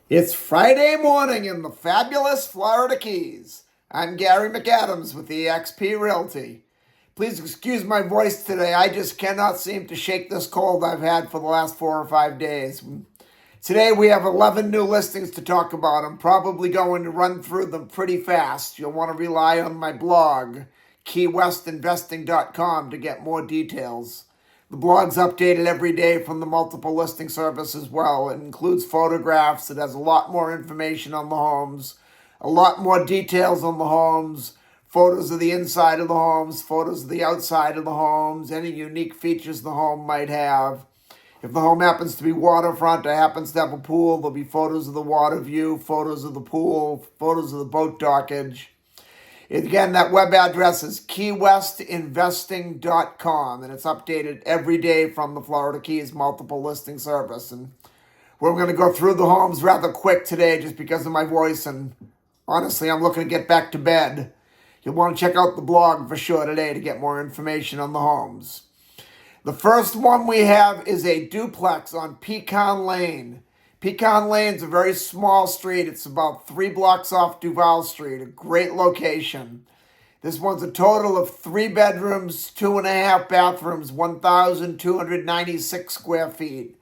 It's Friday morning in the fabulous Florida Keys. I'm Gary McAdams with eXp Realty. Please excuse my voice today. I just cannot seem to shake this cold I've had for the last 4 or 5 days. Today we have 11 new listings to talk about. I'm probably going to run through them pretty fast. You'll want to rely on my blog, keywestinvesting.com, to get more details. The blog's updated every day from the multiple listing service as well. It includes photographs. It has a lot more information on the homes, a lot more details on the homes, photos of the inside of the homes, photos of the outside of the homes, any unique features the home might have. If the home happens to be waterfront or happens to have a pool, there'll be photos of the water view, photos of the pool, photos of the boat dockage. Again, that web address is keywestinvesting.com, and it's updated every day from the Florida Keys multiple listing service. And we're going to go through the homes rather quick today just because of my voice, and honestly, I'm looking to get back to bed. You'll want to check out the blog for sure today to get more information on the homes. The first one we have is a duplex on Pecan Lane. Pecan Lane's a very small street. It's about 3 blocks off Duval Street, a great location. This one's a total of 3 bedrooms, 2.5 bathrooms, 1,296 square feet.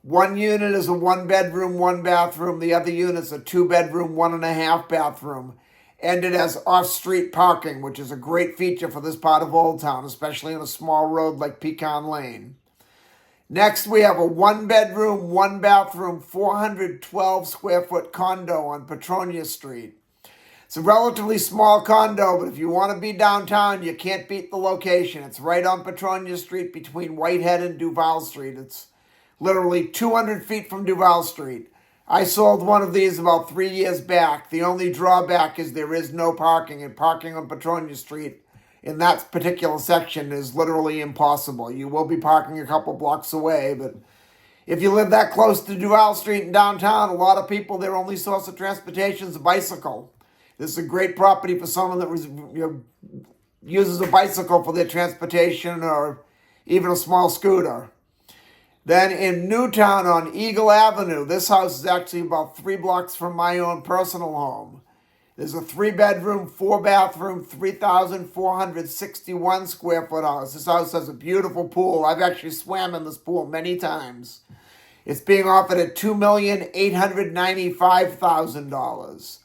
One unit is a 1 bedroom, 1 bathroom. The other unit's a 2 bedroom, 1.5 bathroom. And it has off-street parking, which is a great feature for this part of Old Town, especially on a small road like Pecan Lane. Next, we have a 1 bedroom, 1 bathroom, 412 square foot condo on Petronia Street. It's a relatively small condo, but if you want to be downtown, you can't beat the location. It's right on Petronia Street between Whitehead and Duval Street. It's literally 200 feet from Duval Street. I sold one of these about 3 years back. The only drawback is there is no parking, and parking on Petronia Street in that particular section is literally impossible. You will be parking a couple blocks away, but if you live that close to Duval Street in downtown, a lot of people, their only source of transportation is a bicycle. This is a great property for someone that uses a bicycle for their transportation or even a small scooter. Then in Newtown on Eagle Avenue, this house is actually about 3 blocks from my own personal home. There's a 3 bedroom, 4 bathroom, 3,461 square foot house. This house has a beautiful pool. I've actually swam in this pool many times. It's being offered at $2,895,000.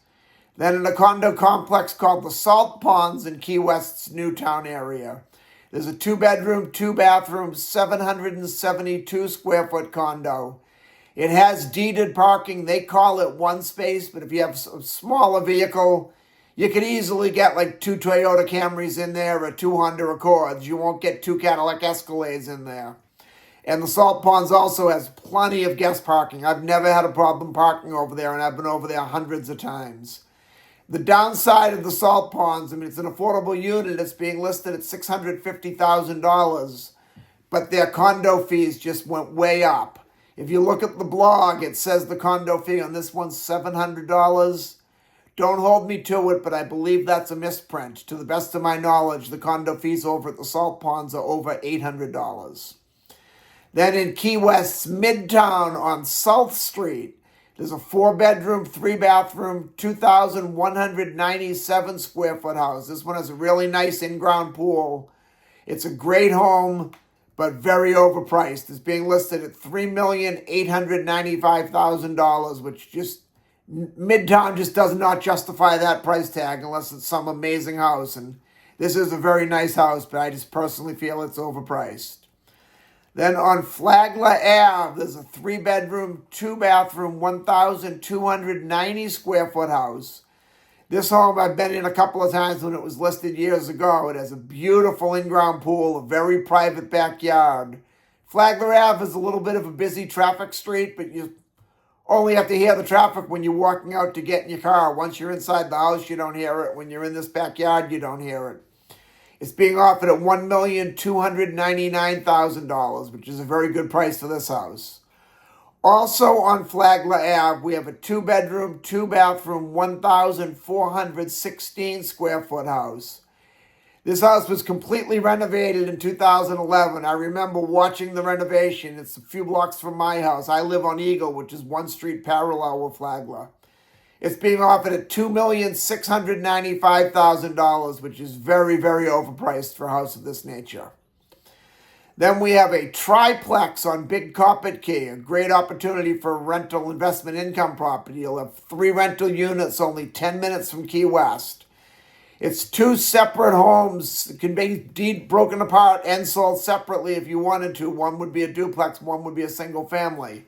Then in a condo complex called the Salt Ponds in Key West's Newtown area. There's a 2 bedroom, 2 bathroom, 772 square foot condo. It has deeded parking. They call it one space, but if you have a smaller vehicle, you could easily get like 2 Toyota Camrys in there or 2 Honda Accords. You won't get 2 Cadillac Escalades in there. And the Salt Ponds also has plenty of guest parking. I've never had a problem parking over there, and I've been over there hundreds of times. The downside of the Salt Ponds, it's an affordable unit. It's being listed at $650,000, but their condo fees just went way up. If you look at the blog, it says the condo fee on this one's $700. Don't hold me to it, but I believe that's a misprint. To the best of my knowledge, the condo fees over at the Salt Ponds are over $800. Then in Key West's Midtown on South Street, there's a 4 bedroom, 3 bathroom, 2,197 square foot house. This one has a really nice in-ground pool. It's a great home, but very overpriced. It's being listed at $3,895,000, which just, Midtown just does not justify that price tag unless it's some amazing house. And this is a very nice house, but I just personally feel it's overpriced. Then on Flagler Ave, there's a 3 bedroom, 2 bathroom, 1,290 square foot house. This home I've been in a couple of times when it was listed years ago. It has a beautiful in-ground pool, a very private backyard. Flagler Ave is a little bit of a busy traffic street, but you only have to hear the traffic when you're walking out to get in your car. Once you're inside the house, you don't hear it. When you're in this backyard, you don't hear it. It's being offered at $1,299,000, which is a very good price for this house. Also on Flagler Ave, we have a 2 bedroom, 2 bathroom, 1,416 square foot house. This house was completely renovated in 2011. I remember watching the renovation. It's a few blocks from my house. I live on Eagle, which is one street parallel with Flagler. It's being offered at $2,695,000, which is very, very overpriced for a house of this nature. Then we have a triplex on Big Carpet Key, a great opportunity for a rental investment income property. You'll have 3 rental units only 10 minutes from Key West. It's 2 separate homes. It can be broken apart and sold separately if you wanted to. One would be a duplex, one would be a single family.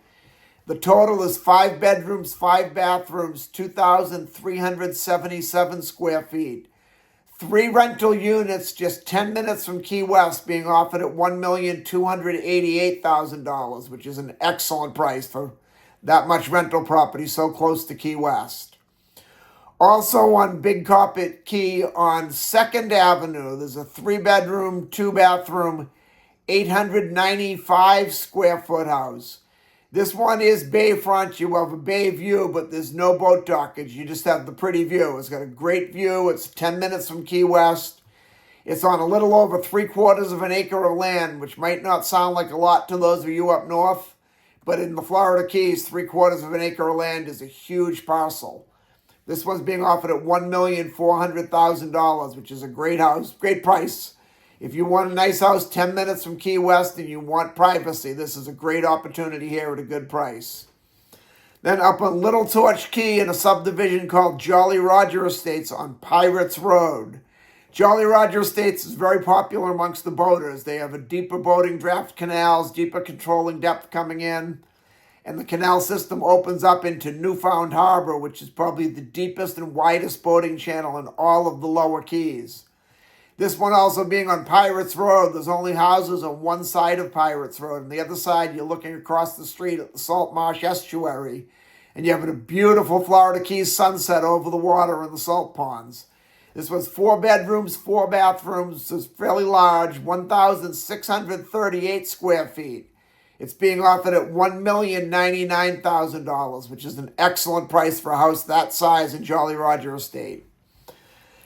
The total is 5 bedrooms, 5 bathrooms, 2,377 square feet. 3 rental units just 10 minutes from Key West being offered at $1,288,000, which is an excellent price for that much rental property so close to Key West. Also on Big Carpet Key on 2nd Avenue, there's a 3-bedroom, 2-bathroom, 895 square foot house. This one is bayfront. You have a bay view, but there's no boat dockage. You just have the pretty view. It's got a great view. It's 10 minutes from Key West. It's on a little over 3/4 of an acre of land, which might not sound like a lot to those of you up north, but in the Florida Keys, 3/4 of an acre of land is a huge parcel. This one's being offered at $1,400,000, which is a great house, great price. If you want a nice house 10 minutes from Key West and you want privacy, this is a great opportunity here at a good price. Then up on Little Torch Key in a subdivision called Jolly Roger Estates on Pirates Road. Jolly Roger Estates is very popular amongst the boaters. They have a deeper boating draft canals, deeper controlling depth coming in, and the canal system opens up into Newfound Harbor, which is probably the deepest and widest boating channel in all of the lower Keys. This one also being on Pirates Road. There's only houses on one side of Pirates Road. On the other side, you're looking across the street at the Salt Marsh Estuary, and you have a beautiful Florida Keys sunset over the water and the salt ponds. This was 4 bedrooms, 4 bathrooms. It's fairly large, 1,638 square feet. It's being offered at $1,099,000, which is an excellent price for a house that size in Jolly Roger Estate.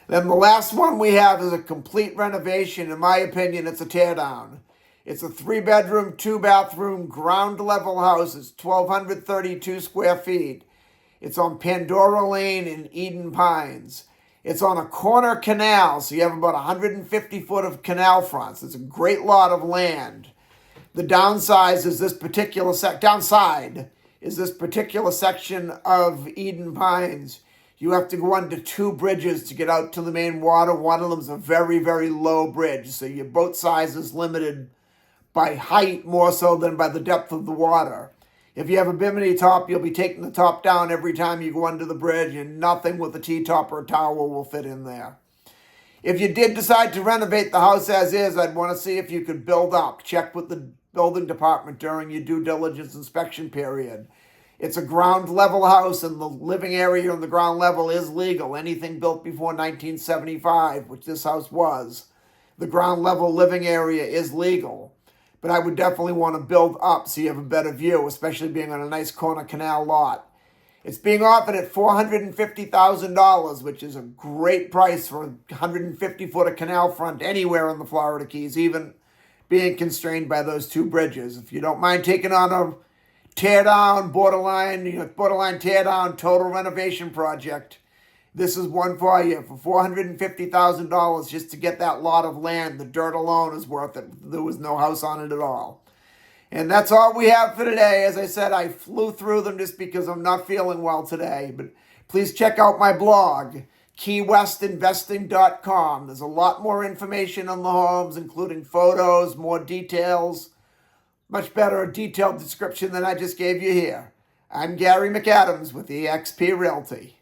Then the last one we have is a complete renovation. In my opinion, it's a teardown. It's a 3-bedroom, 2-bathroom, ground-level house. It's 1,232 square feet. It's on Pandora Lane in Eden Pines. It's on a corner canal, so you have about 150 foot of canal fronts. It's a great lot of land. The downside is this particular section of Eden Pines. You have to go under 2 bridges to get out to the main water. One of them is a very, very low bridge, so your boat size is limited by height more so than by the depth of the water. If you have a bimini top, you'll be taking the top down every time you go under the bridge, and nothing with a T-top or a tower will fit in there. If you did decide to renovate the house as is, I'd want to see if you could build up. Check with the building department during your due diligence inspection period. It's a ground level house, and the living area on the ground level is legal. Anything built before 1975, which this house was, the ground level living area is legal. But I would definitely want to build up so you have a better view, especially being on a nice corner canal lot. It's being offered at $450,000, which is a great price for a 150 foot of canal front anywhere in the Florida Keys, even being constrained by those 2 bridges. If you don't mind taking on a borderline tear down total renovation project, this is one for you. For $450,000 just to get that lot of land, the dirt alone is worth it. There was no house on it at all. And that's all we have for today. As I said, I flew through them just because I'm not feeling well today. But please check out my blog, keywestinvesting.com. There's a lot more information on the homes, including photos, more details, much better detailed description than I just gave you here. I'm Gary McAdams with eXp Realty.